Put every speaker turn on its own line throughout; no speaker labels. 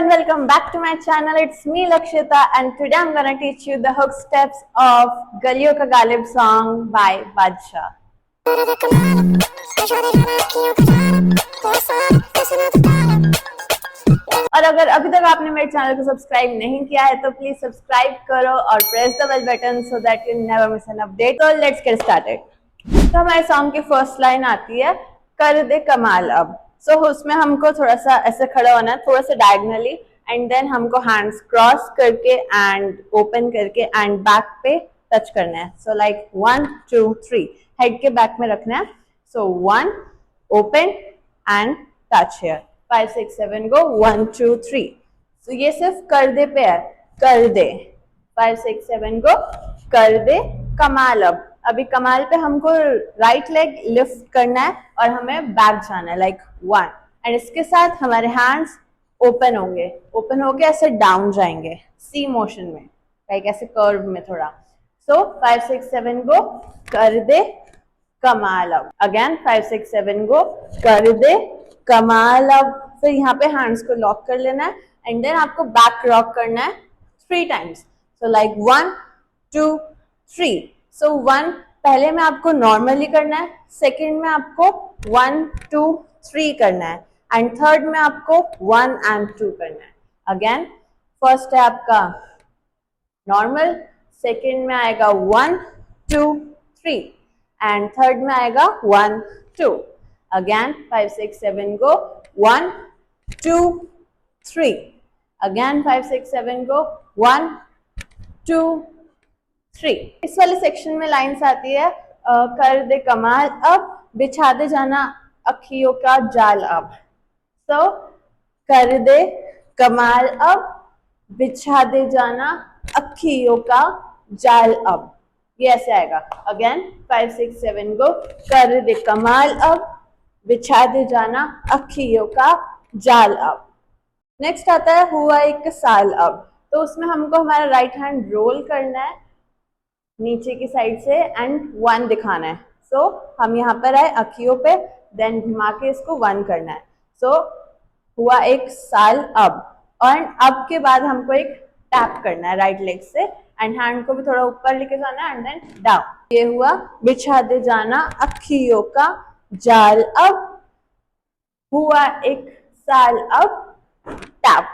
and welcome back to my channel. It's me Lakshita and today I'm gonna teach you the hook steps of Galiyon Ka Ghalib song by Badshah. और अगर अभी तक आपने मेरे channel को subscribe नहीं किया है तो प्लीज सब्सक्राइब करो और press the bell button so that you never miss an update. So let's get started. तो हमारे सॉन्ग की फर्स्ट लाइन आती है कर दे कमाल अब. सो उसमें हमको थोड़ा सा ऐसे खड़ा होना है, थोड़ा सा डायगनली, एंड देन हमको हैंड्स क्रॉस करके एंड ओपन करके एंड बैक पे टच करना है. सो लाइक 1 2 3 हेड के बैक में रखना है. सो 1 open and touch here. 5 6 7 go 1 2 3. सो ये सिर्फ कर दे पे है, कर दे. 5 6 7 गो कर दे कमाल अब. अभी कमाल पे हमको राइट लेग लिफ्ट करना है और हमें बैक जाना है लाइक 1. एंड इसके साथ हमारे हैंड्स ओपन होंगे, ओपन होके ऐसे डाउन जाएंगे सी मोशन में, लाइक ऐसे कर्व में थोड़ा. सो 5 6 7 गो कर दे कमाल अब. अगेन 5 6 7 गो कर दे कमाल अब. फिर यहाँ पे हैंड्स को लॉक कर लेना है एंड देन आपको बैक रॉक करना है 3 टाइम्स. So like 1 2 3. सो 1 पहले में आपको नॉर्मली करना है, सेकंड में आपको 1 2 3 करना है एंड थर्ड में आपको 1 एंड 2 करना है. अगेन फर्स्ट है आपका नॉर्मल, सेकंड में आएगा 1 2 3 एंड थर्ड में आएगा 1 2. Again 5 6 7 go 1 2 3. Again 5 6 7 go 1 2 3. इस वाले सेक्शन में लाइन्स आती है कर दे कमाल अब बिछा दे जाना अखियों का जाल अब. सो कर दे कमाल अब बिछा दे जाना अखियों का जाल अब. ये ऐसे आएगा. अगेन 5 6 7 गो कर दे कमाल अब बिछा दे जाना अखियों का जाल अब. नेक्स्ट आता है हुआ एक साल अब. तो उसमें हमको हमारा राइट हैंड रोल करना है नीचे की साइड से एंड 1 दिखाना है. सो हम यहाँ पर आए अखियों पे, देन घुमा के इसको 1 करना है. सो हुआ एक साल अब. और अब के बाद हमको एक टैप करना है राइट लेग से एंड हैंड को भी थोड़ा ऊपर लेके जाना है एंड देन डाउन. ये हुआ बिछा दे जाना अखियों का जाल अब. हुआ एक साल अब टैप.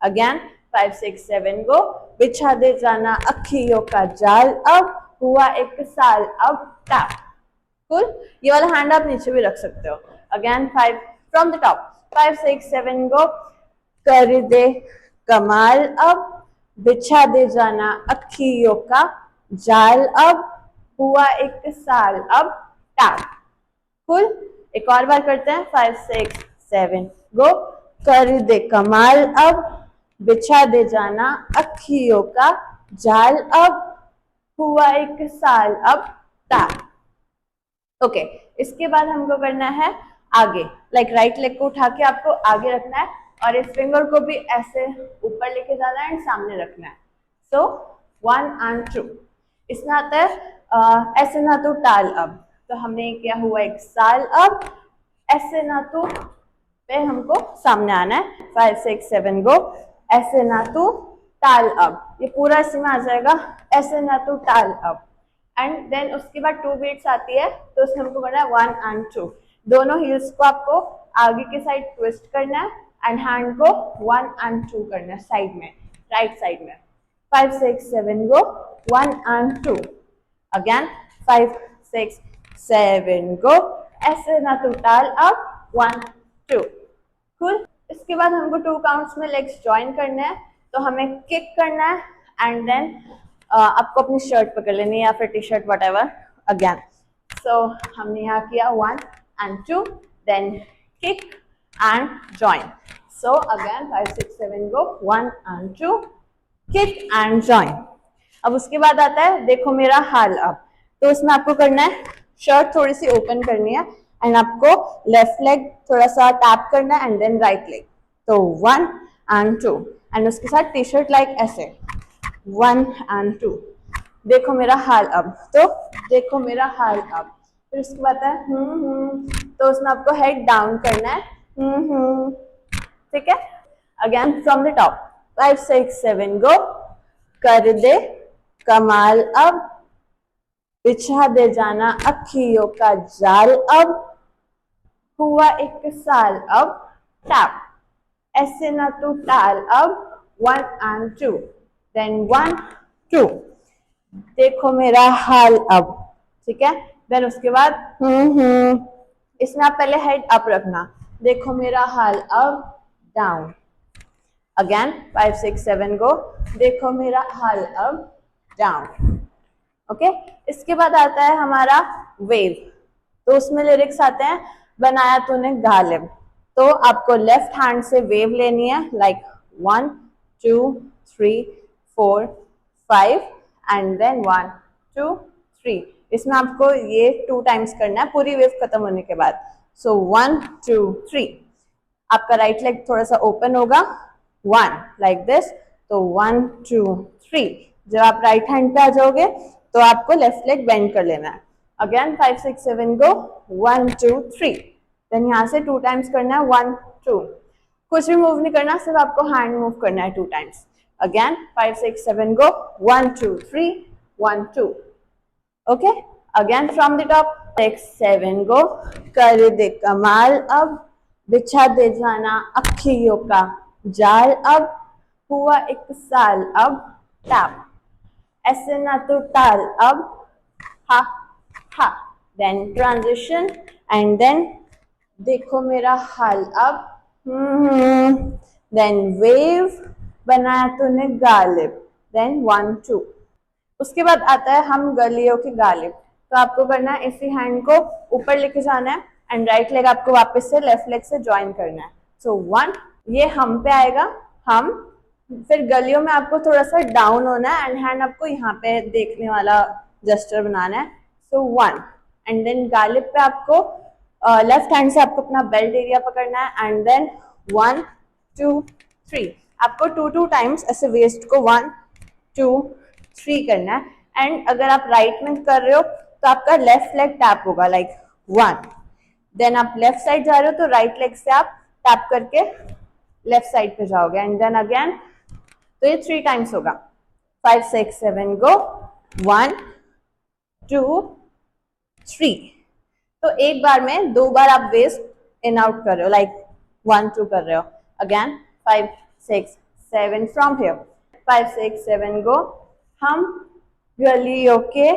अगेन 5 6 7 गो बिछा दे जाना अखियों का जाल अब. हुआ एक साल अब टैप. कुल ये वाला हैंड आप नीचे भी रख सकते हो. Again 5 from the top. 5 6 7 गो कर दे कमाल अब बिछा दे जाना अखियों का जाल अब. हुआ एक साल अब टैप. कुल एक और बार करते हैं. 5 6 7 गो कर दे कमाल अब बिछा दे जाना अखियों का जाल अब. हुआ एक साल अब टैप. ओके, इसके बाद हमको करना है आगे, लाइक राइट लेग को उठा के आपको आगे रखना है और इस फिंगर को भी ऐसे ऊपर लेके जाना है एंड सामने रखना है. सो 1 एंड 2. इसमें आता है ऐसे ना तो टाल अब. तो हमने क्या हुआ एक साल अब, ऐसे ना तो पे हमको सामने आना है. 5 6 7 गो ऐसे ना तू टाल अब. ये पूरा इसी में आ जाएगा ऐसे ना तू टाल अब. एंड देन उसके बाद 2 बीट्स आती है तो उसमें हमको करना है 1 एंड 2. दोनों हील्स को आपको आगे के साइड ट्विस्ट करना है एंड हैंड को 1 एंड 2 करना है साइड में, राइट साइड में. 5 6 7 गो 1 एंड 2. अगेन 5 6 7 गो ऐसे ना तू टाल अब 1 2. कुल इसके बाद हमको 2 काउंट्स में लेग्स ज्वाइन करना है. तो हमें किक करना है एंड देन आपको अपनी शर्ट पकड़ लेनी है या फिर T shirt whatever. Again so हमने यहाँ किया 1 and 2 then kick and join. So again 5 6 7 go 1 and 2 kick and join. अब उसके बाद आता है देखो मेरा हाल अब. तो इसमें आपको करना है शर्ट थोड़ी सी ओपन करनी है एंड आपको लेफ्ट लेग थोड़ा सा टैप करना है एंड देन राइट लेग. तो 1 एंड 2 एंड उसके साथ टी शर्ट लाइक ऐसे 1 एंड 2. देखो मेरा हाल अब. तो देखो मेरा हाल अब. फिर उसके बाद है तो उसमें आपको हेड डाउन करना है. ठीक है. अगेन फ्रॉम द टॉप 5 6 7 गो। कर दे कमाल अब, बिछा दे जाना अखियों का जाल अब, हुआ एक साल अब, टैप ऐसे ना तू टाल अब, 1 and 2, देन 1 2, देखो मेरा हाल अब, ठीक है। देन उसके बाद इसमें आप पहले हेड अप रखना, देखो मेरा हाल अब, डाउन। अगेन 5 6 7 गो। देखो मेरा हाल अब, डाउन। ओके, इसके बाद आता है हमारा वेव। तो उसमें लिरिक्स आते हैं, बनाया तूने गालिब। तो आपको लेफ्ट हैंड से वेव लेनी है, लाइक 1 2 3 4 5 एंड देन 1 2 3। इसमें आपको ये 2 टाइम्स करना है पूरी वेव खत्म होने के बाद। सो 1 2 3। आपका राइट लेग थोड़ा सा ओपन होगा, 1 लाइक दिस। तो 1 2 3। जब आप राइट हैंड पे आ जाओगे तो आपको लेफ्ट लेग बेंड कर लेना है। Again 5 6 7 go, 1 2 3। देन यहाँ से 2 टाइम्स करना है, 1 2। कुछ भी मूव नहीं करना, सिर्फ आपको हैंड मूव करना है 2 times. Again 5 6 7 go, 1 2 3 1 2। Okay, again from the top 6 7 गो। कर दे कमाल अब, बिछा दे जाना अखियों का जाल अब, हुआ एक साल अब, टैप ऐसे ना तो टाल अब, हा हा। देन ट्रांजिशन एंड देन देखो मेरा हाल अब, देन वेव, बनाया तूने गालिब, देन 1 2। उसके बाद आता है हम गलियों के गालिब। तो आपको करना है इसी हैंड को ऊपर लेके जाना है एंड राइट लेग आपको वापस से लेफ्ट लेग से ज्वाइन करना है। सो 1, ये हम पे आएगा, हम। फिर गलियों में आपको थोड़ा सा डाउन होना है एंड हैंड आपको यहाँ पे देखने वाला जेस्चर बनाना है। सो 1 एंड देन गालिब पे आपको लेफ्ट हैंड से आपको अपना बेल्ट एरिया पकड़ना है एंड देन 1 2 3। आपको 2 टाइम्स ऐसे वेस्ट को 1 2 3 करना है। एंड अगर आप राइट में कर रहे हो तो आपका लेफ्ट लेग टैप होगा, लाइक 1। देन आप लेफ्ट साइड जा रहे हो तो राइट लेग से आप टैप करके लेफ्ट साइड पे जाओगे एंड देन अगेन। तो ये 3 टाइम्स होगा। 5 6 7 गो, 1 2 3। तो एक बार में 2 बार आप वेस्ट इन आउट कर रहे हो, लाइक 1 2 कर रहे हो। अगेन 5 6 7 फ्रॉम हियर 5 6 7 गो। हम गलियों के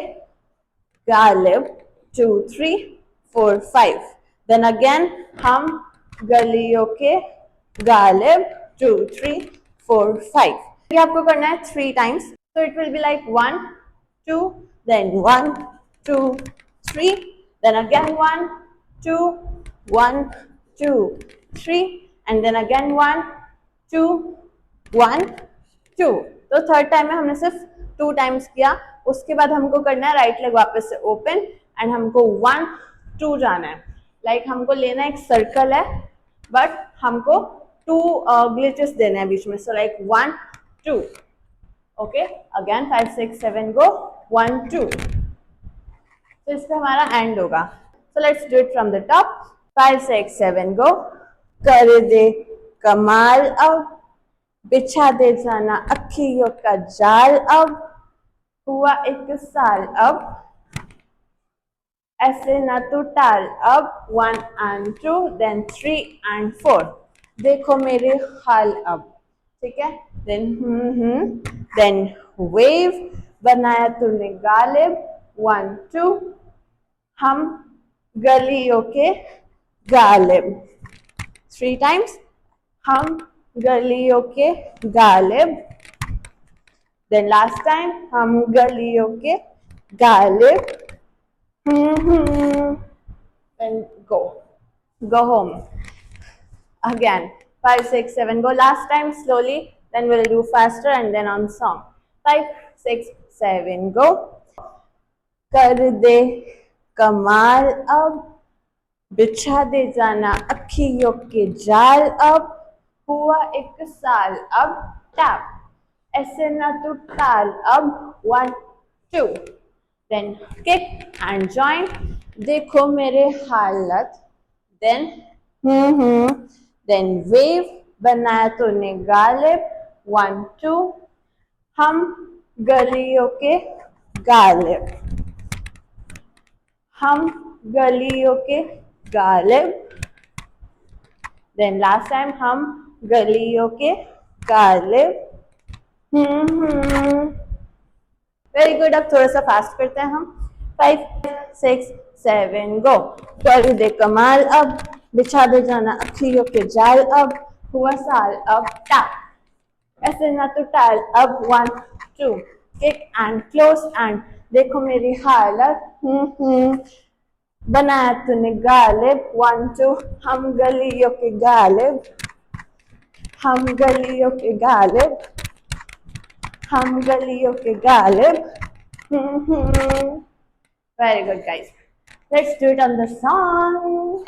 गालिब, 2 3 4 5। देन अगेन हम गलियों के गालिब, 2 3 4 5। ये आपको करना है 3 टाइम्स। तो it will be like 1 2 then 1 2 3 then again 1 2 1 2 3 and then again 1 2 1 2। तो थर्ड टाइम में हमने सिर्फ 2 टाइम्स किया। उसके बाद हमको करना है राइट लेग वापस से ओपन एंड हमको 1 2 जाना है। लाइक हमको लेना एक सर्कल है बट हमको 2 ग्लिचेस देने हैं बीच में। So like 1 2। Okay, again 5 6 7 go, 1 2। तो इस पे हमारा एंड होगा। So let's do it from the top 5 6 7 गो। कर दे कमाल अब, बिछा दे जाना अखियों का जाल अब, हुआ एक साल अब, ऐसे ना तू टाल अब, 1 and 2 then 3 and 4। देखो मेरे हाल अब, ठीक है। देन वेव, बनाया तूने गालिब, 1 2। हम गलियों के गालिब, 3 टाइम्स। हम गलियों के गालिब, देन लास्ट टाइम हम गलियों के Ghalib, then go home. Again 5 6 7 go. Last time slowly, then we'll do faster and then on song. 5 6 7 go. कर दे कमाल अब, बिछा दे जाना अखियों के जाल अब, हुआ एक साल अब, टैप ऐसे ना तू टाल अब, 1 2 then kick and join। देखो मेरे हालत, then then wave, बनाया तूने गालिब, 1 2। हम गलियों के गालिब, हम गलियों के गालिब। देन लास्ट टाइम, हम गलियों के गालिब। Very good. अब थोड़ा सा फास्ट करते हैं हम। 5 6 7 गो। कर दे कमाल अब, बिछा दे जाना अखियों के जाल अब, हुआ साल अब टैप, ऐसे ना तो टाल अब, 1 2। किक एंड क्लोज एंड देखो मेरी हालत, बनाया तूने गालिब, 1 2। हम गलियों के गालिब, हम गलियों के गालिब, हम गलियों के Ghalib. Very good, guys. Let's do it on the song.